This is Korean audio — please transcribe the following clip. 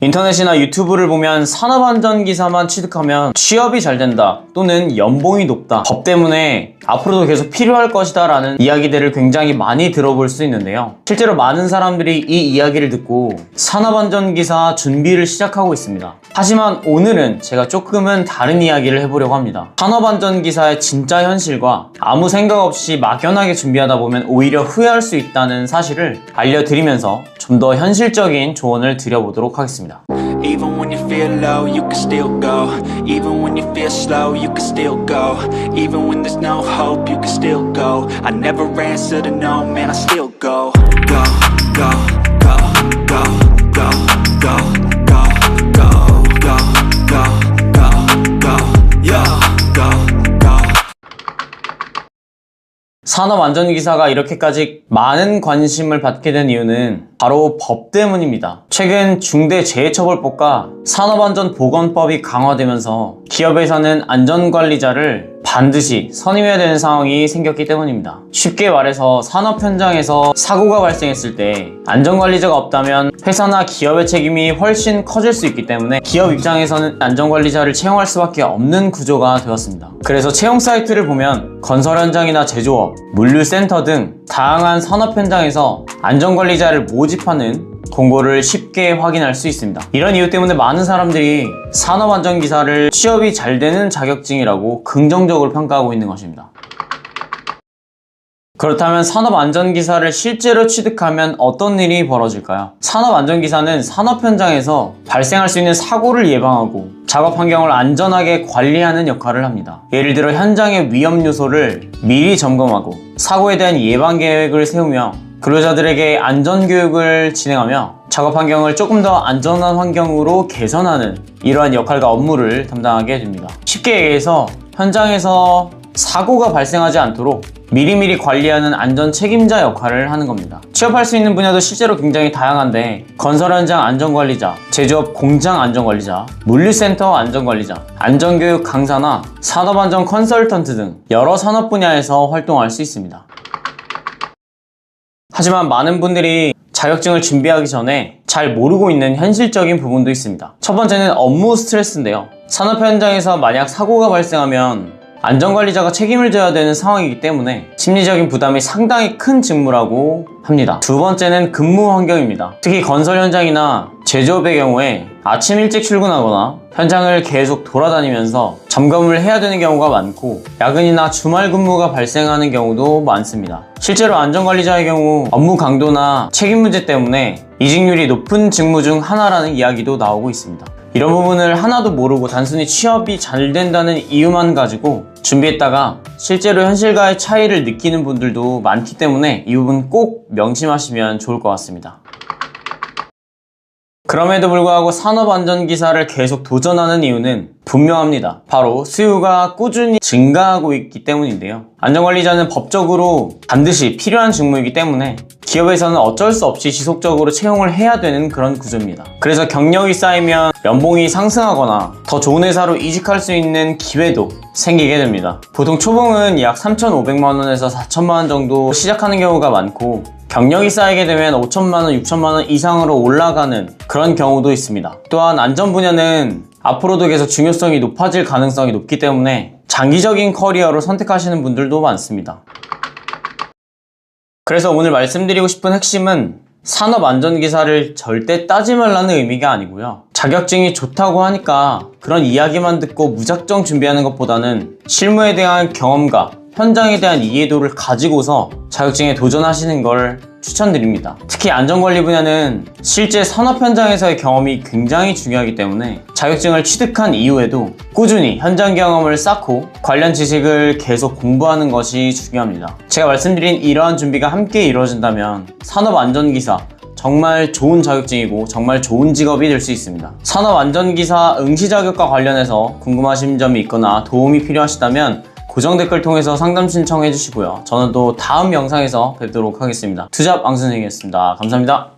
인터넷이나 유튜브를 보면 산업안전기사만 취득하면 취업이 잘 된다 또는 연봉이 높다, 법 때문에 앞으로도 계속 필요할 것이다 라는 이야기들을 굉장히 많이 들어볼 수 있는데요. 실제로 많은 사람들이 이 이야기를 듣고 산업안전기사 준비를 시작하고 있습니다. 하지만 오늘은 제가 조금은 다른 이야기를 해보려고 합니다. 산업안전기사의 진짜 현실과 아무 생각 없이 막연하게 준비하다 보면 오히려 후회할 수 있다는 사실을 알려드리면서 좀 더 현실적인 조언을 드려보도록 하겠습니다. Even when you feel low, you can still go. Even when you feel slow, you can still go. Even when there's no hope, you can still go. I never answer to no, man, I still go. Go, go, go, go, go, go, go, go, go, go, go, go, yeah, go, go. 산업안전기사가 이렇게까지 많은 관심을 받게 된 이유는 바로 법 때문입니다. 최근 중대재해처벌법과 산업안전보건법이 강화되면서 기업에서는 안전관리자를 반드시 선임해야 되는 상황이 생겼기 때문입니다. 쉽게 말해서 산업 현장에서 사고가 발생했을 때 안전관리자가 없다면 회사나 기업의 책임이 훨씬 커질 수 있기 때문에 기업 입장에서는 안전관리자를 채용할 수밖에 없는 구조가 되었습니다. 그래서 채용 사이트를 보면 건설 현장이나 제조업, 물류센터 등 다양한 산업 현장에서 안전관리자를 모집하는 공고를 쉽게 확인할 수 있습니다. 이런 이유 때문에 많은 사람들이 산업안전기사를 취업이 잘 되는 자격증이라고 긍정적으로 평가하고 있는 것입니다. 그렇다면 산업안전기사를 실제로 취득하면 어떤 일이 벌어질까요? 산업안전기사는 산업 현장에서 발생할 수 있는 사고를 예방하고 작업 환경을 안전하게 관리하는 역할을 합니다. 예를 들어 현장의 위험 요소를 미리 점검하고 사고에 대한 예방 계획을 세우며 근로자들에게 안전교육을 진행하며 작업 환경을 조금 더 안전한 환경으로 개선하는 이러한 역할과 업무를 담당하게 됩니다. 쉽게 얘기해서 현장에서 사고가 발생하지 않도록 미리미리 관리하는 안전 책임자 역할을 하는 겁니다. 취업할 수 있는 분야도 실제로 굉장히 다양한데 건설 현장 안전관리자, 제조업 공장 안전관리자, 물류센터 안전관리자, 안전교육 강사나 산업안전 컨설턴트 등 여러 산업 분야에서 활동할 수 있습니다. 하지만 많은 분들이 자격증을 준비하기 전에 잘 모르고 있는 현실적인 부분도 있습니다. 첫 번째는 업무 스트레스인데요. 산업 현장에서 만약 사고가 발생하면 안전관리자가 책임을 져야 되는 상황이기 때문에 심리적인 부담이 상당히 큰 직무라고 합니다. 두 번째는 근무 환경입니다. 특히 건설 현장이나 제조업의 경우에 아침 일찍 출근하거나 현장을 계속 돌아다니면서 점검을 해야 되는 경우가 많고 야근이나 주말 근무가 발생하는 경우도 많습니다. 실제로 안전관리자의 경우 업무 강도나 책임 문제 때문에 이직률이 높은 직무 중 하나라는 이야기도 나오고 있습니다. 이런 부분을 하나도 모르고 단순히 취업이 잘 된다는 이유만 가지고 준비했다가 실제로 현실과의 차이를 느끼는 분들도 많기 때문에 이 부분 꼭 명심하시면 좋을 것 같습니다. 그럼에도 불구하고 산업안전기사를 계속 도전하는 이유는 분명합니다. 바로 수요가 꾸준히 증가하고 있기 때문인데요. 안전관리자는 법적으로 반드시 필요한 직무이기 때문에 기업에서는 어쩔 수 없이 지속적으로 채용을 해야 되는 그런 구조입니다. 그래서 경력이 쌓이면 연봉이 상승하거나 더 좋은 회사로 이직할 수 있는 기회도 생기게 됩니다. 보통 초봉은 약 3,500만원에서 4,000만원 정도 시작하는 경우가 많고 경력이 쌓이게 되면 5천만원, 6천만원 이상으로 올라가는 그런 경우도 있습니다. 또한 안전 분야는 앞으로도 계속 중요성이 높아질 가능성이 높기 때문에 장기적인 커리어로 선택하시는 분들도 많습니다. 그래서 오늘 말씀드리고 싶은 핵심은 산업안전기사를 절대 따지 말라는 의미가 아니고요. 자격증이 좋다고 하니까 그런 이야기만 듣고 무작정 준비하는 것보다는 실무에 대한 경험과 현장에 대한 이해도를 가지고서 자격증에 도전하시는 걸 추천드립니다. 특히 안전관리 분야는 실제 산업 현장에서의 경험이 굉장히 중요하기 때문에 자격증을 취득한 이후에도 꾸준히 현장 경험을 쌓고 관련 지식을 계속 공부하는 것이 중요합니다. 제가 말씀드린 이러한 준비가 함께 이루어진다면 산업안전기사 정말 좋은 자격증이고 정말 좋은 직업이 될 수 있습니다. 산업안전기사 응시 자격과 관련해서 궁금하신 점이 있거나 도움이 필요하시다면 고정 댓글 통해서 상담 신청해 주시고요. 저는 또 다음 영상에서 뵙도록 하겠습니다. 투잡 왕선생이었습니다. 감사합니다.